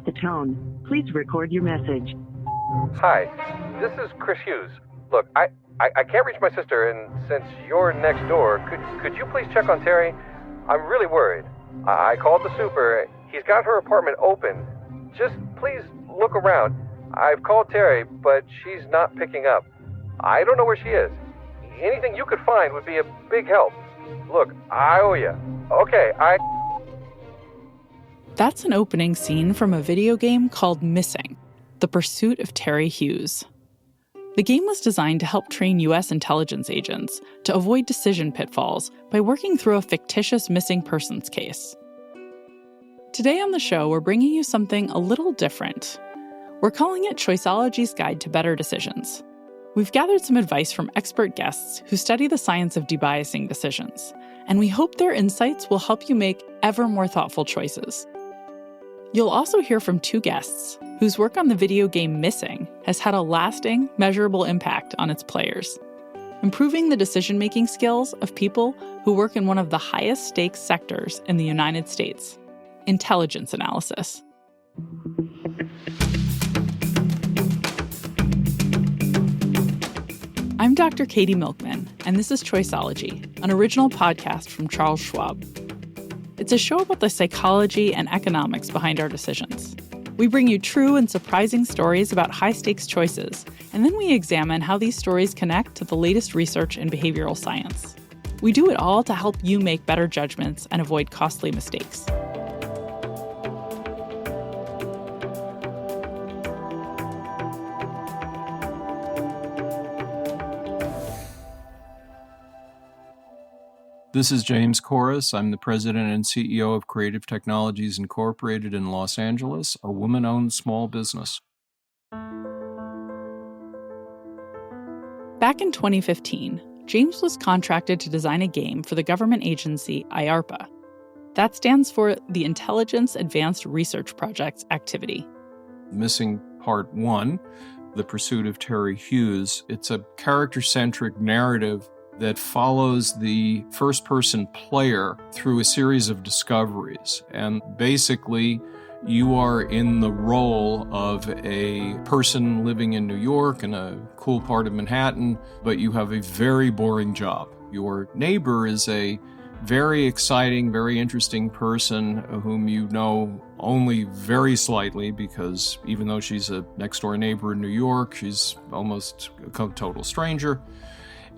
the tone, please record your message. Hi, this is Chris Hughes. Look, I can't reach my sister, and since you're next door, could you please check on Terry? I'm really worried. I called the super. He's got her apartment open. Just please look around. I've called Terry, but she's not picking up. I don't know where she is. Anything you could find would be a big help. Look, I owe you. Okay, That's an opening scene from a video game called Missing: The Pursuit of Terry Hughes. The game was designed to help train U.S. intelligence agents to avoid decision pitfalls by working through a fictitious missing persons case. Today on the show, we're bringing you something a little different. We're calling it Choiceology's Guide to Better Decisions. We've gathered some advice from expert guests who study the science of debiasing decisions, and we hope their insights will help you make ever more thoughtful choices. You'll also hear from two guests whose work on the video game Missing has had a lasting, measurable impact on its players, improving the decision-making skills of people who work in one of the highest stakes sectors in the United States: intelligence analysis. I'm Dr. Katie Milkman, and this is Choiceology, an original podcast from Charles Schwab. It's a show about the psychology and economics behind our decisions. We bring you true and surprising stories about high-stakes choices, and then we examine how these stories connect to the latest research in behavioral science. We do it all to help you make better judgments and avoid costly mistakes. This is James Korris. I'm the president and CEO of Creative Technologies Incorporated in Los Angeles, a woman-owned small business. Back in 2015, James was contracted to design a game for the government agency IARPA. That stands for the Intelligence Advanced Research Projects Activity. Missing Part 1, The Pursuit of Terry Hughes. It's a character-centric narrative that follows the first-person player through a series of discoveries. And basically, you are in the role of a person living in New York in a cool part of Manhattan, but you have a very boring job. Your neighbor is a very exciting, very interesting person whom you know only very slightly, because even though she's a next-door neighbor in New York, she's almost a total stranger.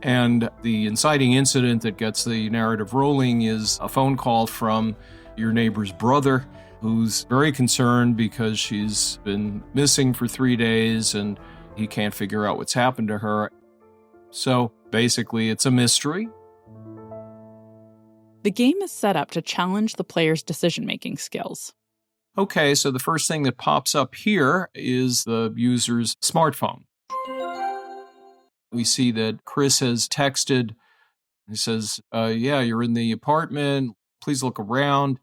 And the inciting incident that gets the narrative rolling is a phone call from your neighbor's brother, who's very concerned because she's been missing for 3 days and he can't figure out what's happened to her. So basically, it's a mystery. The game is set up to challenge the player's decision-making skills. Okay, so the first thing that pops up here is the user's smartphone. We see that Chris has texted. He says, yeah, you're in the apartment. Please look around.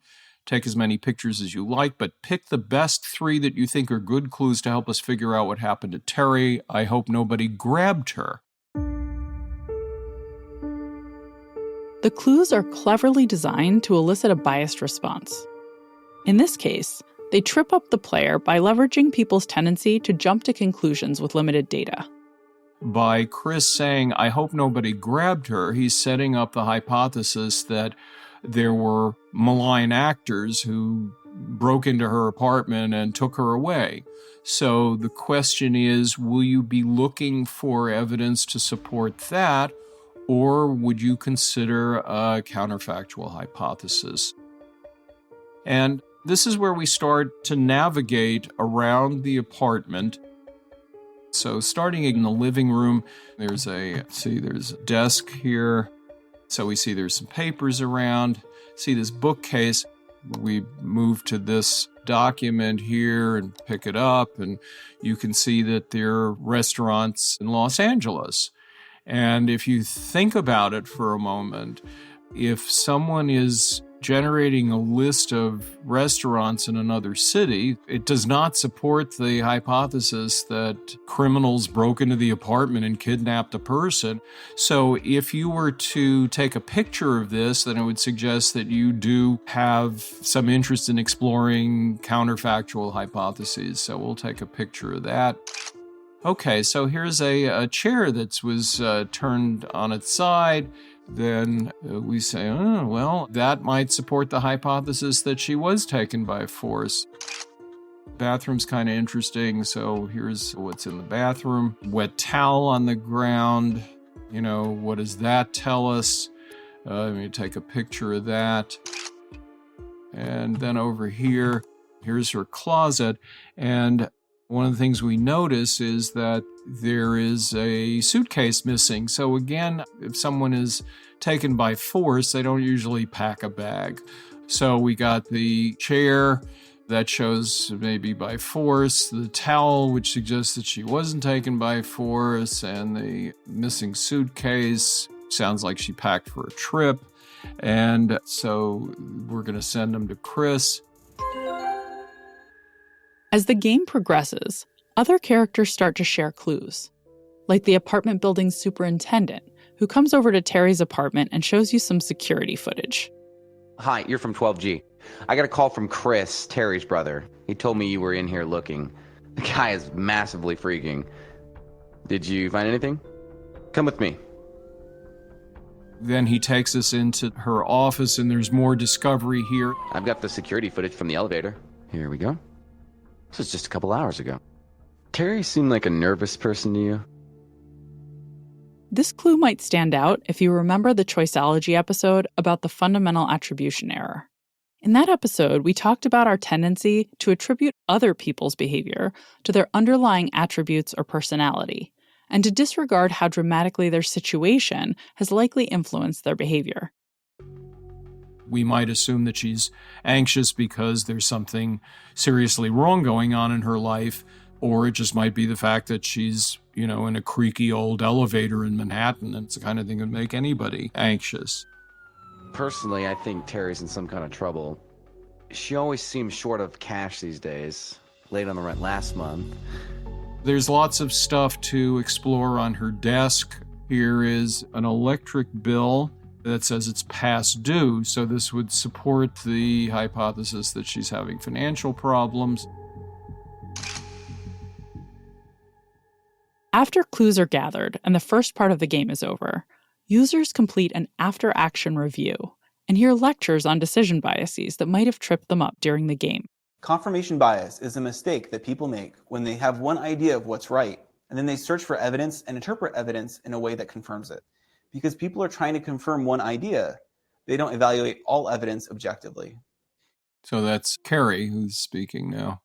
Take as many pictures as you like, but pick the best 3 that you think are good clues to help us figure out what happened to Terry. I hope nobody grabbed her. The clues are cleverly designed to elicit a biased response. In this case, they trip up the player by leveraging people's tendency to jump to conclusions with limited data. By Chris saying, I hope nobody grabbed her, he's setting up the hypothesis that there were malign actors who broke into her apartment and took her away. So the question is, will you be looking for evidence to support that, or would you consider a counterfactual hypothesis? And this is where we start to navigate around the apartment. So starting in the living room, there's a desk here. So we see there's some papers around. See this bookcase. We move to this document here and pick it up, and you can see that there are restaurants in Los Angeles. And if you think about it for a moment, if someone is generating a list of restaurants in another city. It does not support the hypothesis that criminals broke into the apartment and kidnapped a person. So if you were to take a picture of this, then it would suggest that you do have some interest in exploring counterfactual hypotheses. So we'll take a picture of that. Okay, so here's a chair that was turned on its side. Then we say, oh, well, that might support the hypothesis that she was taken by force. Bathroom's kind of interesting, so here's what's in the bathroom. Wet towel on the ground. What does that tell us? Let me take a picture of that. And then over here, here's her closet. And one of the things we notice is that there is a suitcase missing. So again, if someone is taken by force, they don't usually pack a bag. So we got the chair that shows maybe by force, the towel, which suggests that she wasn't taken by force, and the missing suitcase sounds like she packed for a trip. And so we're going to send them to Chris. As the game progresses, other characters start to share clues, like the apartment building's superintendent, who comes over to Terry's apartment and shows you some security footage. Hi, you're from 12G. I got a call from Chris, Terry's brother. He told me you were in here looking. The guy is massively freaking. Did you find anything? Come with me. Then he takes us into her office, and there's more discovery here. I've got the security footage from the elevator. Here we go. This was just a couple hours ago. Terry seemed like a nervous person to you. This clue might stand out if you remember the Choiceology episode about the fundamental attribution error. In that episode, we talked about our tendency to attribute other people's behavior to their underlying attributes or personality, and to disregard how dramatically their situation has likely influenced their behavior. We might assume that she's anxious because there's something seriously wrong going on in her life, or it just might be the fact that she's, in a creaky old elevator in Manhattan. It's the kind of thing that would make anybody anxious. Personally, I think Terry's in some kind of trouble. She always seems short of cash these days. Late on the rent last month. There's lots of stuff to explore on her desk. Here is an electric bill that says it's past due, so this would support the hypothesis that she's having financial problems. After clues are gathered and the first part of the game is over, users complete an after-action review and hear lectures on decision biases that might have tripped them up during the game. Confirmation bias is a mistake that people make when they have one idea of what's right, and then they search for evidence and interpret evidence in a way that confirms it. Because people are trying to confirm one idea, they don't evaluate all evidence objectively. So that's Carey who's speaking now.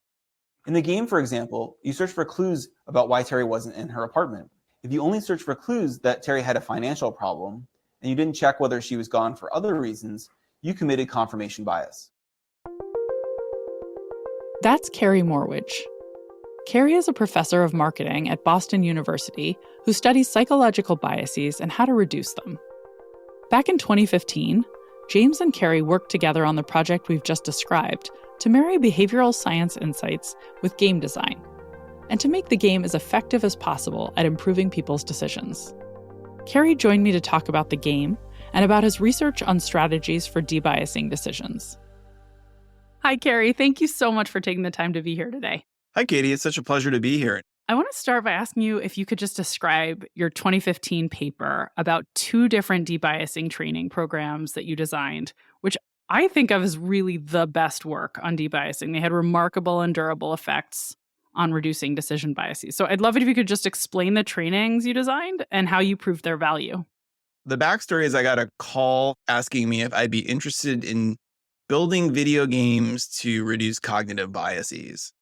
In the game, for example, you search for clues about why Terry wasn't in her apartment. If you only search for clues that Terry had a financial problem, and you didn't check whether she was gone for other reasons, you committed confirmation bias. That's Carey Morewedge. Carey is a professor of marketing at Boston University who studies psychological biases and how to reduce them. Back in 2015, James and Carey worked together on the project we've just described to marry behavioral science insights with game design, and to make the game as effective as possible at improving people's decisions. Carey joined me to talk about the game and about his research on strategies for debiasing decisions. Hi, Carey. Thank you so much for taking the time to be here today. Hi, Katie. It's such a pleasure to be here. I want to start by asking you if you could just describe your 2015 paper about 2 different debiasing training programs that you designed, which I think of as really the best work on debiasing. They had remarkable and durable effects on reducing decision biases. So I'd love it if you could just explain the trainings you designed and how you proved their value. The backstory is I got a call asking me if I'd be interested in building video games to reduce cognitive biases.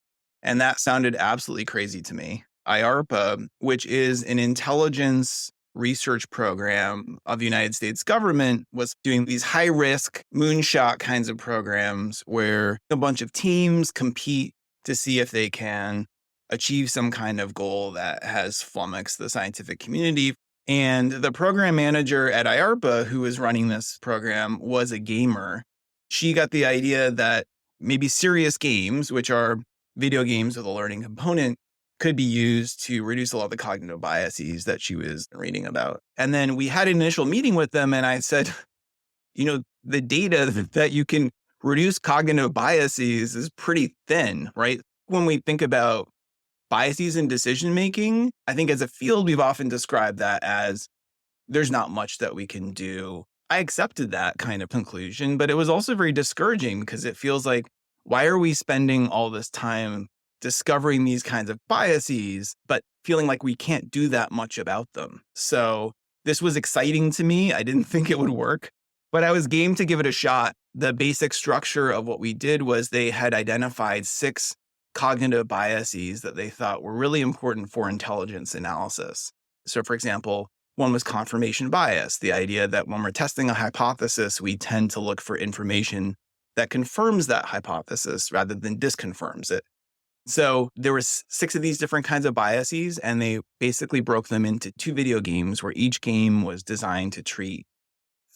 And that sounded absolutely crazy to me. IARPA, which is an intelligence research program of the United States government, was doing these high-risk moonshot kinds of programs where a bunch of teams compete to see if they can achieve some kind of goal that has flummoxed the scientific community. And the program manager at IARPA, who was running this program, was a gamer. she got the idea that maybe serious games, which are video games with a learning component, could be used to reduce a lot of the cognitive biases that she was reading about. And then we had an initial meeting with them, and I said, the data that you can reduce cognitive biases is pretty thin, right? When we think about biases in decision making, I think as a field, we've often described that as there's not much that we can do. I accepted that kind of conclusion, but it was also very discouraging because it feels like, why are we spending all this time discovering these kinds of biases, but feeling like we can't do that much about them? So this was exciting to me. I didn't think it would work, but I was game to give it a shot. The basic structure of what we did was they had identified 6 cognitive biases that they thought were really important for intelligence analysis. So, for example, one was confirmation bias, the idea that when we're testing a hypothesis, we tend to look for information that confirms that hypothesis rather than disconfirms it. So there were 6 of these different kinds of biases, and they basically broke them into 2 video games where each game was designed to treat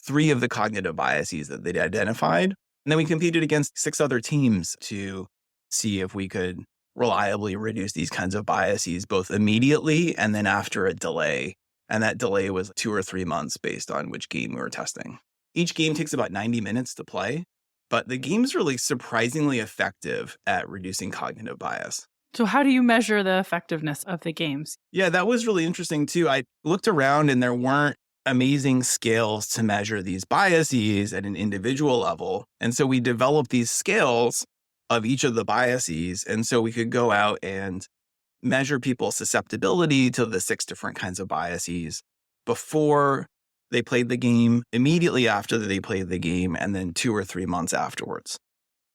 3 of the cognitive biases that they'd identified. And then we competed against 6 other teams to see if we could reliably reduce these kinds of biases, both immediately and then after a delay. And that delay was 2 or 3 months based on which game we were testing. Each game takes about 90 minutes to play, but the game's really surprisingly effective at reducing cognitive bias. So how do you measure the effectiveness of the games? Yeah, that was really interesting too. I looked around and there weren't amazing scales to measure these biases at an individual level. And so we developed these scales of each of the biases. And so we could go out and measure people's susceptibility to the 6 different kinds of biases before they played the game, immediately after they played the game, and then 2 or 3 months afterwards.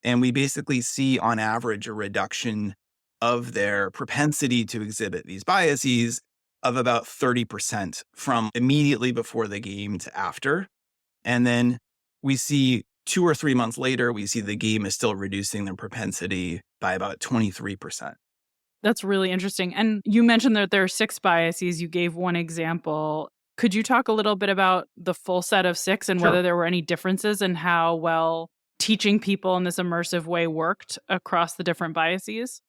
And we basically see on average a reduction of their propensity to exhibit these biases of about 30% from immediately before the game to after. And then we see 2 or 3 months later, we see the game is still reducing their propensity by about 23%. That's really interesting. And you mentioned that there are 6 biases. You gave one example. Could you talk a little bit about the full set of 6 and whether there were any differences in how well teaching people in this immersive way worked across the different biases?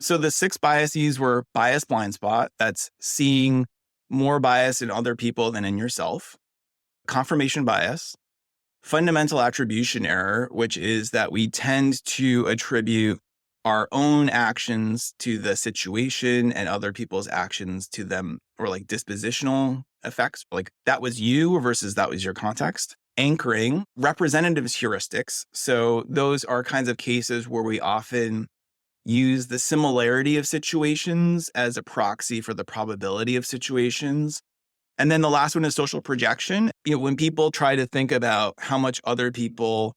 So the 6 biases were bias blind spot. That's seeing more bias in other people than in yourself. Confirmation bias. Fundamental attribution error, which is that we tend to attribute our own actions to the situation and other people's actions to them, or like dispositional effects, like that was you versus that was your context. Anchoring, representatives heuristics. So those are kinds of cases where we often use the similarity of situations as a proxy for the probability of situations. And then the last one is social projection. When people try to think about how much other people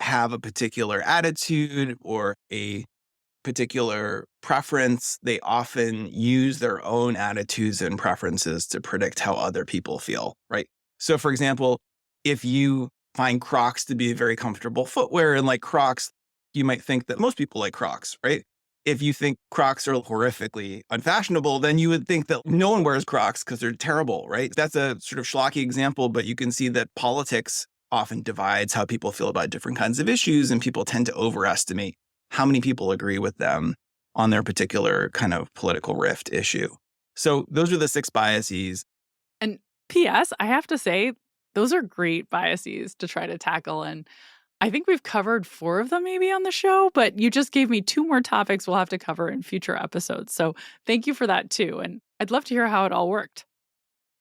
have a particular attitude or a particular preference, they often use their own attitudes and preferences to predict how other people feel, right? So for example, if you find Crocs to be a very comfortable footwear and like Crocs, you might think that most people like Crocs, right? If you think Crocs are horrifically unfashionable, then you would think that no one wears Crocs because they're terrible, right? That's a sort of schlocky example, but you can see that politics often divides how people feel about different kinds of issues, and people tend to overestimate how many people agree with them on their particular kind of political rift issue. So those are the 6 biases. And P.S., I have to say, those are great biases to try to tackle. And I think we've covered 4 of them maybe on the show, but you just gave me 2 more topics we'll have to cover in future episodes. So thank you for that too. And I'd love to hear how it all worked.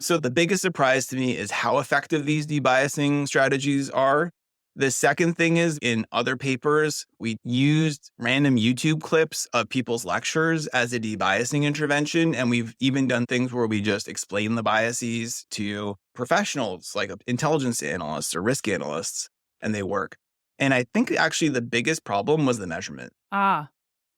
So the biggest surprise to me is how effective these debiasing strategies are. The second thing is, in other papers, we used random YouTube clips of people's lectures as a debiasing intervention. And we've even done things where we just explain the biases to professionals like intelligence analysts or risk analysts, and they work. And I think actually the biggest problem was the measurement.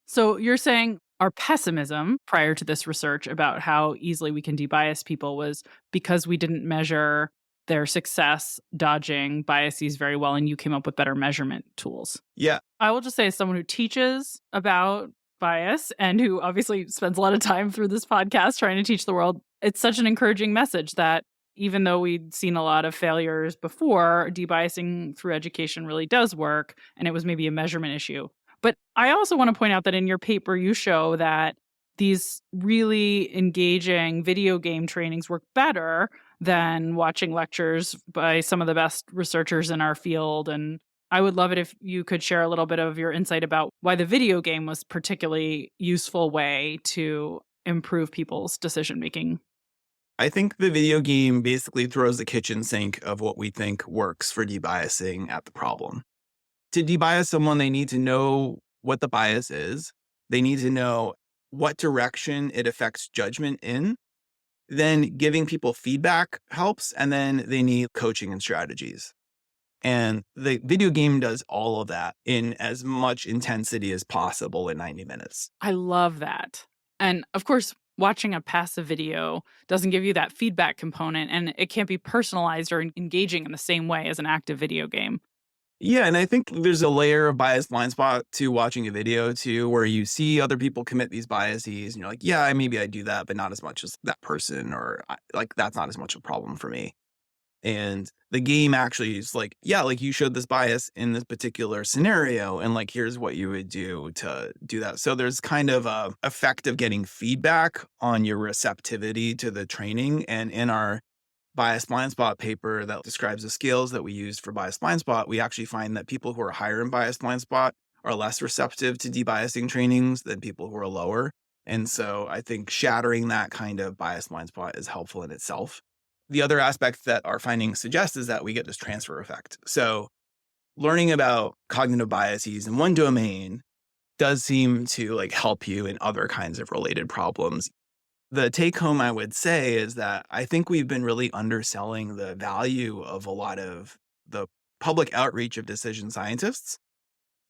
So you're saying our pessimism prior to this research about how easily we can debias people was because we didn't measure their success dodging biases very well, and you came up with better measurement tools. Yeah. I will just say, as someone who teaches about bias and who obviously spends a lot of time through this podcast trying to teach the world, it's such an encouraging message that even though we'd seen a lot of failures before, debiasing through education really does work, and it was maybe a measurement issue. But I also want to point out that in your paper, you show that these really engaging video game trainings work better than watching lectures by some of the best researchers in our field. And I would love it if you could share a little bit of your insight about why the video game was a particularly useful way to improve people's decision making. I think the video game basically throws the kitchen sink of what we think works for debiasing at the problem. To debias someone, they need to know what the bias is. They need to know what direction it affects judgment in. Then giving people feedback helps. And then they need coaching and strategies. And the video game does all of that in as much intensity as possible in 90 minutes. I love that. And of course, watching a passive video doesn't give you that feedback component, and it can't be personalized or engaging in the same way as an active video game. Yeah, and I think there's a layer of bias blind spot to watching a video too, where you see other people commit these biases and you're like, yeah, maybe I do that, but not as much as that person, or like that's not as much a problem for me. And the game actually is like, yeah, like you showed this bias in this particular scenario, and like here's what you would do to do that. So there's kind of a effect of getting feedback on your receptivity to the training. And in our bias blind spot paper that describes the scales that we used for bias blind spot, we actually find that people who are higher in bias blind spot are less receptive to debiasing trainings than people who are lower. And so I think shattering that kind of bias blind spot is helpful in itself. The other aspect that our findings suggest is that we get this transfer effect. So learning about cognitive biases in one domain does seem to like help you in other kinds of related problems. The take home I would say is that I think we've been really underselling the value of a lot of the public outreach of decision scientists,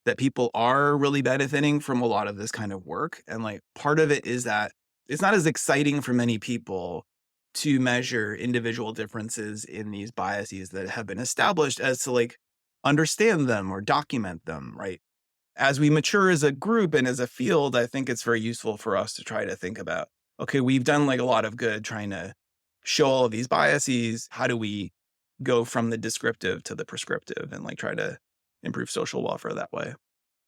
that people are really benefiting from a lot of this kind of work. And like part of it is that it's not as exciting for many people to measure individual differences in these biases that have been established as to like understand them or document them, right? As we mature as a group and as a field, I think it's very useful for us to try to think about, okay, we've done like a lot of good trying to show all of these biases. How do we go from the descriptive to the prescriptive and like try to improve social welfare that way?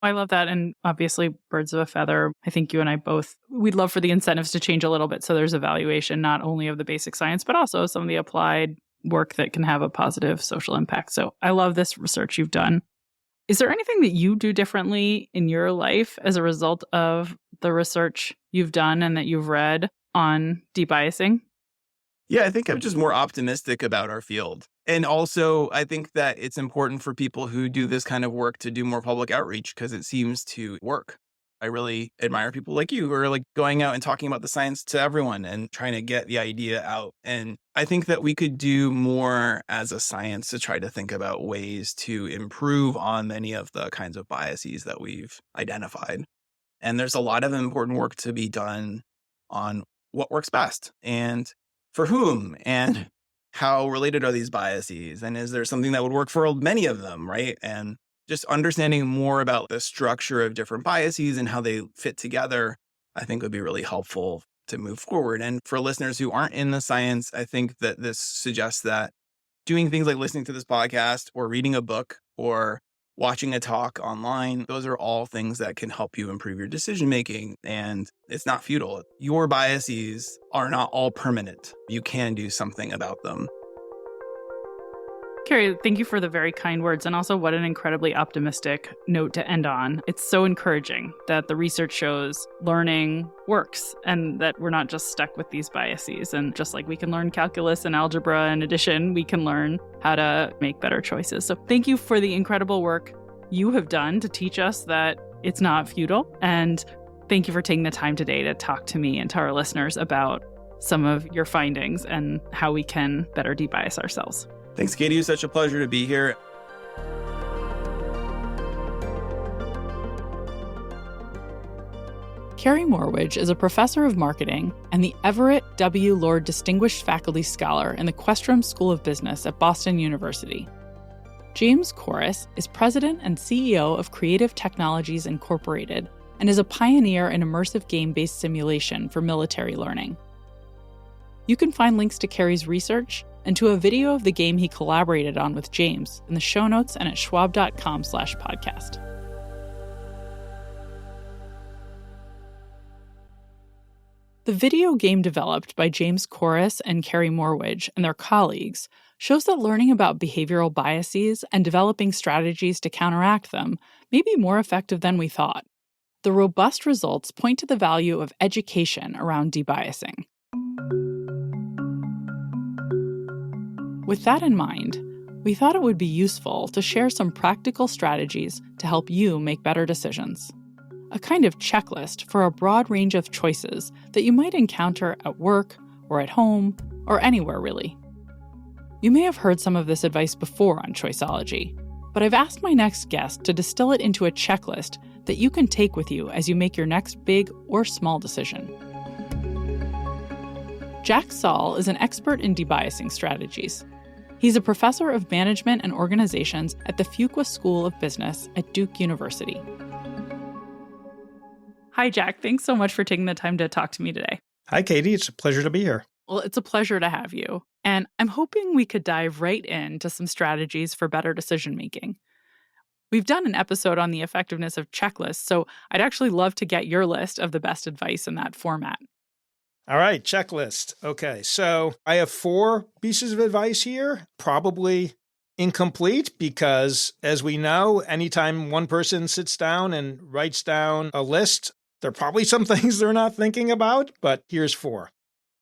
I love that. And obviously, birds of a feather. I think you and I both, we'd love for the incentives to change a little bit. So there's evaluation not only of the basic science, but also some of the applied work that can have a positive social impact. So I love this research you've done. Is there anything that you do differently in your life as a result of the research you've done and that you've read on debiasing? Yeah, I think I'm just more optimistic about our field. And also, I think that it's important for people who do this kind of work to do more public outreach because it seems to work. I really admire people like you who are like going out and talking about the science to everyone and trying to get the idea out. And I think that we could do more as a science to try to think about ways to improve on many of the kinds of biases that we've identified. And there's a lot of important work to be done on what works best and for whom and how related are these biases? And is there something that would work for many of them, right? And just understanding more about the structure of different biases and how they fit together, I think would be really helpful to move forward. And for listeners who aren't in the science, I think that this suggests that doing things like listening to this podcast or reading a book or watching a talk online, those are all things that can help you improve your decision making. And it's not futile. Your biases are not all permanent. You can do something about them. Carey, thank you for the very kind words, and also what an incredibly optimistic note to end on. It's so encouraging that the research shows learning works and that we're not just stuck with these biases. And just like we can learn calculus and algebra and addition, we can learn how to make better choices. So thank you for the incredible work you have done to teach us that it's not futile. And thank you for taking the time today to talk to me and to our listeners about some of your findings and how we can better debias ourselves. Thanks, Katie. It's such a pleasure to be here. Carey Morewedge is a professor of marketing and the Everett W. Lord Distinguished Faculty Scholar in the Questrom School of Business at Boston University. James Korris is president and CEO of Creative Technologies Incorporated and is a pioneer in immersive game-based simulation for military learning. You can find links to Carey's research and to a video of the game he collaborated on with James in the show notes and at schwab.com/podcast. The video game developed by Korris and Carey Morewedge and their colleagues shows that learning about behavioral biases and developing strategies to counteract them may be more effective than we thought. The robust results point to the value of education around debiasing. With that in mind, we thought it would be useful to share some practical strategies to help you make better decisions. A kind of checklist for a broad range of choices that you might encounter at work or at home or anywhere really. You may have heard some of this advice before on Choiceology, but I've asked my next guest to distill it into a checklist that you can take with you as you make your next big or small decision. Jack Soll is an expert in debiasing strategies. He's a professor of management and organizations at the Fuqua School of Business at Duke University. Hi, Jack. Thanks so much for taking the time to talk to me today. Hi, Katie. It's a pleasure to be here. Well, it's a pleasure to have you. And I'm hoping we could dive right into some strategies for better decision-making. We've done an episode on the effectiveness of checklists, so I'd actually love to get your list of the best advice in that format. All right, checklist. Okay, so I have 4 pieces of advice here, probably incomplete because, as we know, anytime one person sits down and writes down a list, there are probably some things they're not thinking about, but here's 4.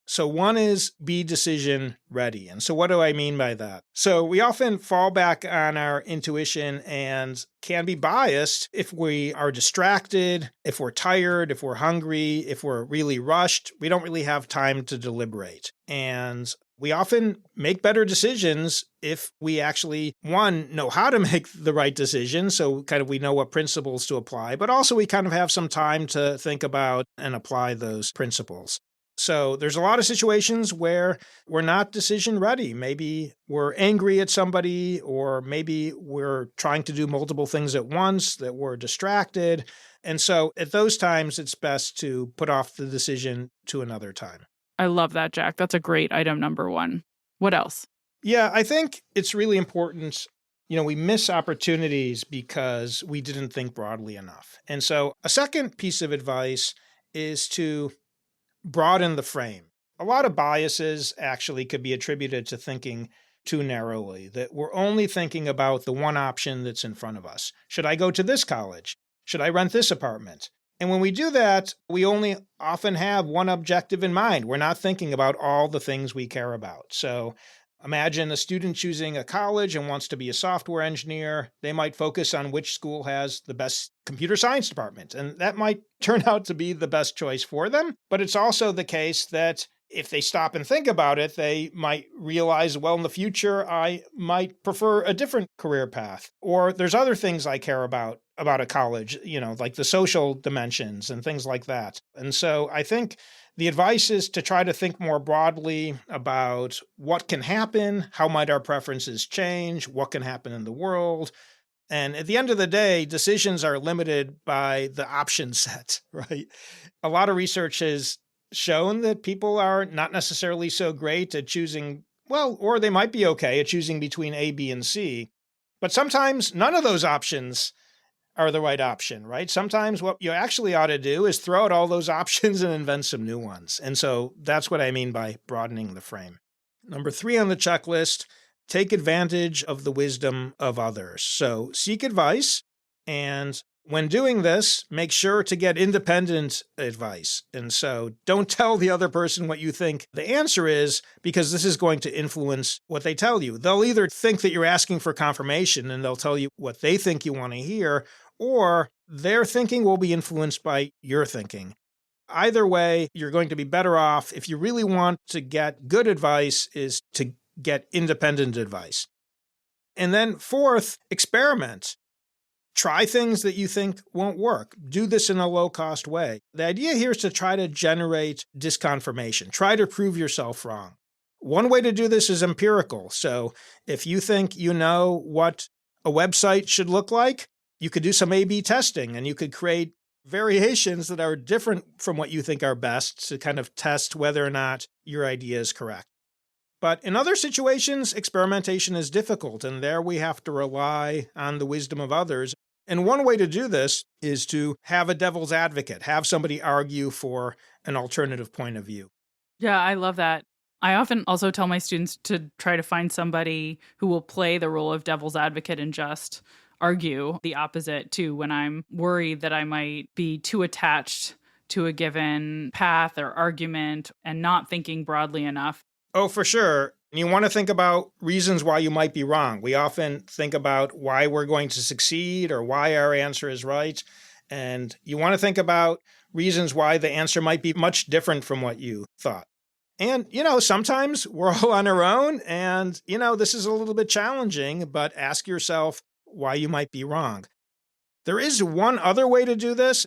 So 1 is be decision ready. And so what do I mean by that? So we often fall back on our intuition and can be biased if we are distracted, if we're tired, if we're hungry, if we're really rushed. We don't really have time to deliberate. And we often make better decisions if we actually, 1, know how to make the right decision, so kind of we know what principles to apply, but also we kind of have some time to think about and apply those principles. So there's a lot of situations where we're not decision ready. Maybe we're angry at somebody, or maybe we're trying to do multiple things at once, that we're distracted. And so at those times, it's best to put off the decision to another time. I love that, Jack. That's a great item number 1. What else? Yeah, I think it's really important. We miss opportunities because we didn't think broadly enough. And so a second piece of advice is to broaden the frame. A lot of biases actually could be attributed to thinking too narrowly, that we're only thinking about the one option that's in front of us. Should I go to this college? Should I rent this apartment? And when we do that, we only often have one objective in mind. We're not thinking about all the things we care about. So imagine a student choosing a college and wants to be a software engineer. They might focus on which school has the best computer science department, and that might turn out to be the best choice for them. But it's also the case that if they stop and think about it, they might realize, well, in the future, I might prefer a different career path. Or there's other things I care about a college, like the social dimensions and things like that. And so I think the advice is to try to think more broadly about what can happen, how might our preferences change, what can happen in the world. And at the end of the day, decisions are limited by the option set, right? A lot of research has shown that people are not necessarily so great at choosing, or they might be okay at choosing between A, B, and C. But sometimes none of those options are the right option, right? Sometimes what you actually ought to do is throw out all those options and invent some new ones. And so that's what I mean by broadening the frame. Number 3 on the checklist, take advantage of the wisdom of others. So seek advice, and when doing this, make sure to get independent advice. And so don't tell the other person what you think the answer is, because this is going to influence what they tell you. They'll either think that you're asking for confirmation and they'll tell you what they think you want to hear, or their thinking will be influenced by your thinking. Either way, you're going to be better off. If you really want to get good advice, is to get independent advice. And then 4th, experiment. Try things that you think won't work. Do this in a low-cost way. The idea here is to try to generate disconfirmation. Try to prove yourself wrong. One way to do this is empirical. So if you think you know what a website should look like, you could do some A/B testing, and you could create variations that are different from what you think are best to kind of test whether or not your idea is correct. But in other situations, experimentation is difficult, and there we have to rely on the wisdom of others. And one way to do this is to have a devil's advocate, have somebody argue for an alternative point of view. Yeah, I love that. I often also tell my students to try to find somebody who will play the role of devil's advocate and just argue the opposite too, when I'm worried that I might be too attached to a given path or argument and not thinking broadly enough. Oh, for sure. You want to think about reasons why you might be wrong. We often think about why we're going to succeed or why our answer is right. And you want to think about reasons why the answer might be much different from what you thought. And, sometimes we're all on our own and, this is a little bit challenging, but ask yourself why you might be wrong. There is one other way to do this,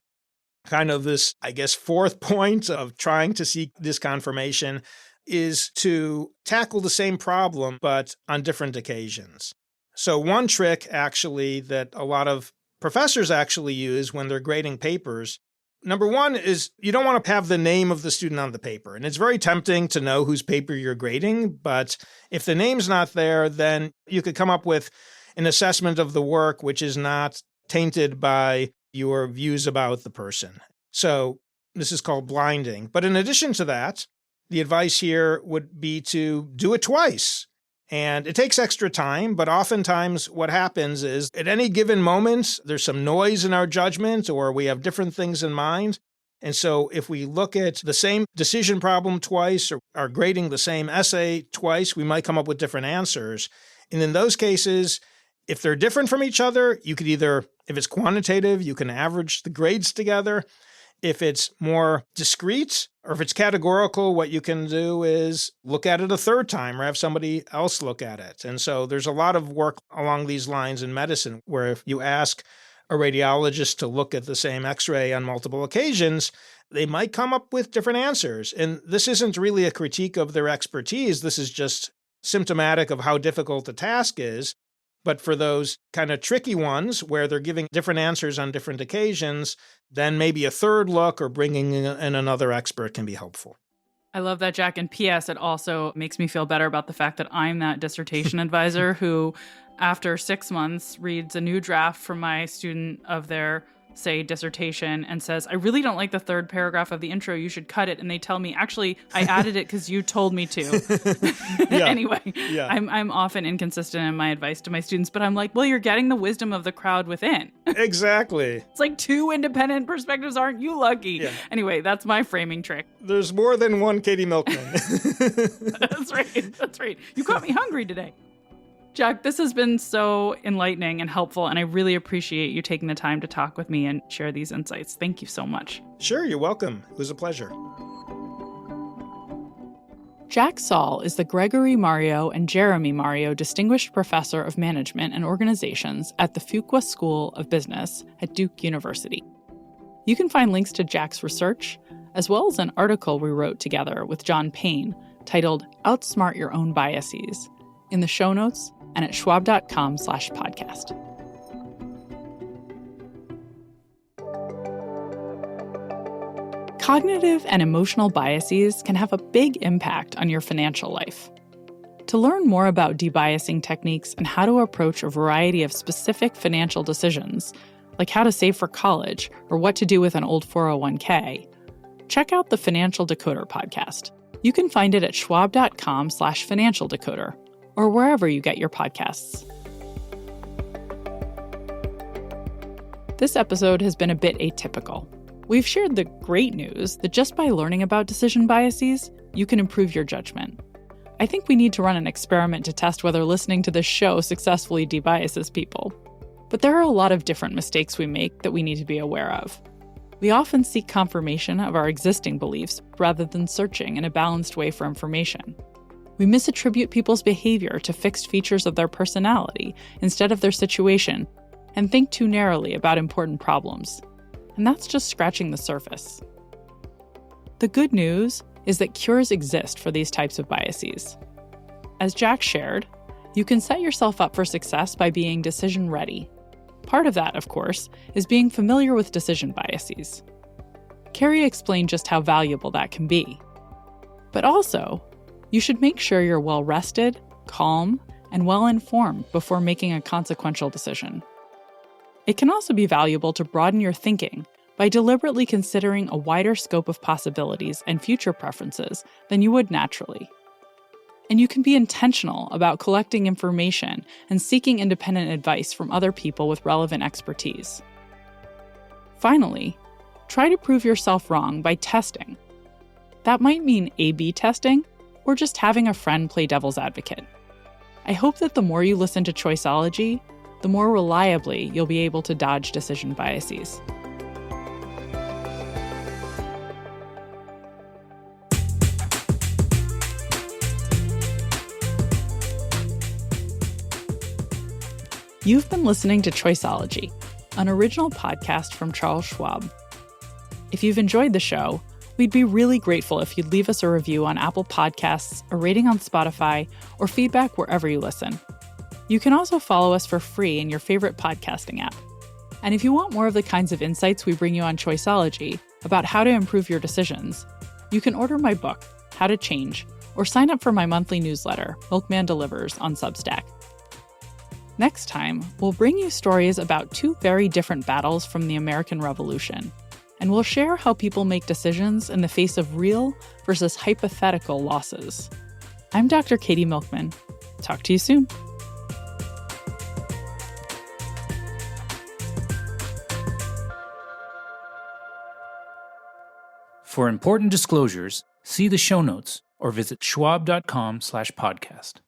kind of this, fourth point of trying to seek this confirmation is to tackle the same problem, but on different occasions. So one trick actually that a lot of professors actually use when they're grading papers, number one is you don't want to have the name of the student on the paper. And it's very tempting to know whose paper you're grading, but if the name's not there, then you could come up with an assessment of the work which is not tainted by your views about the person. So this is called blinding. But in addition to that, the advice here would be to do it twice. And it takes extra time, but oftentimes what happens is at any given moment, there's some noise in our judgment or we have different things in mind. And so if we look at the same decision problem twice or are grading the same essay twice, we might come up with different answers. And in those cases, if they're different from each other, you could either, if it's quantitative, you can average the grades together. If it's more discrete or if it's categorical, what you can do is look at it a third time or have somebody else look at it. And so there's a lot of work along these lines in medicine where if you ask a radiologist to look at the same X-ray on multiple occasions, they might come up with different answers. And this isn't really a critique of their expertise. This is just symptomatic of how difficult the task is. But for those kind of tricky ones where they're giving different answers on different occasions, then maybe a third look or bringing in another expert can be helpful. I love that, Jack. And P.S., it also makes me feel better about the fact that I'm that dissertation advisor who, after 6 months, reads a new draft from my student of their, say, dissertation and says, I really don't like the third paragraph of the intro. You should cut it. And they tell me, actually, I added it because you told me to. Anyway, I'm often inconsistent in my advice to my students, but I'm like, well, you're getting the wisdom of the crowd within. Exactly. It's like 2 independent perspectives. Aren't you lucky? Yeah. Anyway, that's my framing trick. There's more than one Katie Milkman. That's right. That's right. You caught me hungry today. Jack, this has been so enlightening and helpful, and I really appreciate you taking the time to talk with me and share these insights. Thank you so much. Sure, you're welcome. It was a pleasure. Jack Soll is the Gregory Mario and Jeremy Mario Distinguished Professor of Management and Organizations at the Fuqua School of Business at Duke University. You can find links to Jack's research, as well as an article we wrote together with John Payne titled Outsmart Your Own Biases, in the show notes and at schwab.com/podcast. Cognitive and emotional biases can have a big impact on your financial life. To learn more about debiasing techniques and how to approach a variety of specific financial decisions, like how to save for college or what to do with an old 401k, check out the Financial Decoder podcast. You can find it at schwab.com/financial decoder or wherever you get your podcasts. This episode has been a bit atypical. We've shared the great news that just by learning about decision biases, you can improve your judgment. I think we need to run an experiment to test whether listening to this show successfully debiases people. But there are a lot of different mistakes we make that we need to be aware of. We often seek confirmation of our existing beliefs rather than searching in a balanced way for information. We misattribute people's behavior to fixed features of their personality instead of their situation, and think too narrowly about important problems. And that's just scratching the surface. The good news is that cures exist for these types of biases. As Jack shared, you can set yourself up for success by being decision ready. Part of that, of course, is being familiar with decision biases. Carey explained just how valuable that can be. But also, you should make sure you're well-rested, calm, and well-informed before making a consequential decision. It can also be valuable to broaden your thinking by deliberately considering a wider scope of possibilities and future preferences than you would naturally. And you can be intentional about collecting information and seeking independent advice from other people with relevant expertise. Finally, try to prove yourself wrong by testing. That might mean A/B testing, or just having a friend play devil's advocate. I hope that the more you listen to Choiceology, the more reliably you'll be able to dodge decision biases. You've been listening to Choiceology, an original podcast from Charles Schwab. If you've enjoyed the show, we'd be really grateful if you'd leave us a review on Apple Podcasts, a rating on Spotify, or feedback wherever you listen. You can also follow us for free in your favorite podcasting app. And if you want more of the kinds of insights we bring you on Choiceology about how to improve your decisions, you can order my book, How to Change, or sign up for my monthly newsletter, Milkman Delivers, on Substack. Next time, we'll bring you stories about two very different battles from the American Revolution, and we'll share how people make decisions in the face of real versus hypothetical losses. I'm Dr. Katie Milkman. Talk to you soon. For important disclosures, see the show notes or visit schwab.com/podcast.